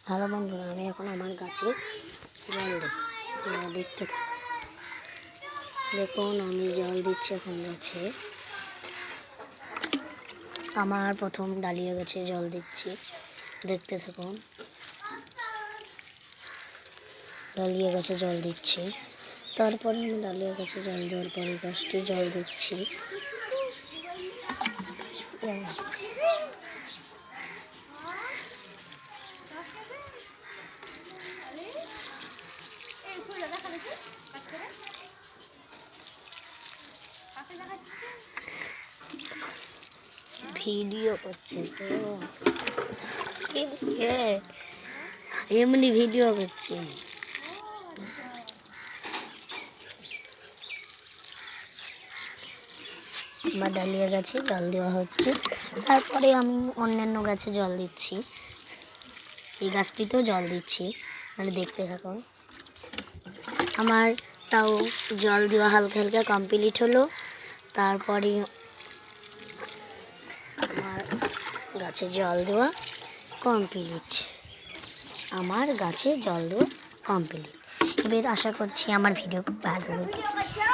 Hello বন্ধুরা, আমি এখন আমার গাছে জল দেব। তোমরা দেখতে থাকো। দেখুন আমি জল দিচ্ছি এখন গাছে। আমার প্রথম ডালিয়া গাছে জল দিচ্ছি, দেখতে থাকুন। ডালিয়া গাছে জল দিচ্ছি, তারপরে আমি ডালিয়া গাছে জল দেওয়ার পরে গাছটি জল দিচ্ছি। ভিডিও করছে তো এমনি ভিডিও করছে। আমার ডালিয়া গাছে জল দেওয়া হচ্ছে, তারপরে আমি অন্যান্য গাছে জল দিচ্ছি। এই গাছটিতেও জল দিচ্ছি, মানে দেখতে থাকো। আমার তাও জল দেওয়া হালকা হালকা কমপ্লিট হলো। তারপরে আমার গাছে জল দেওয়া কমপ্লিট। এবার আশা করছি আমার ভিডিও ভালো লাগে।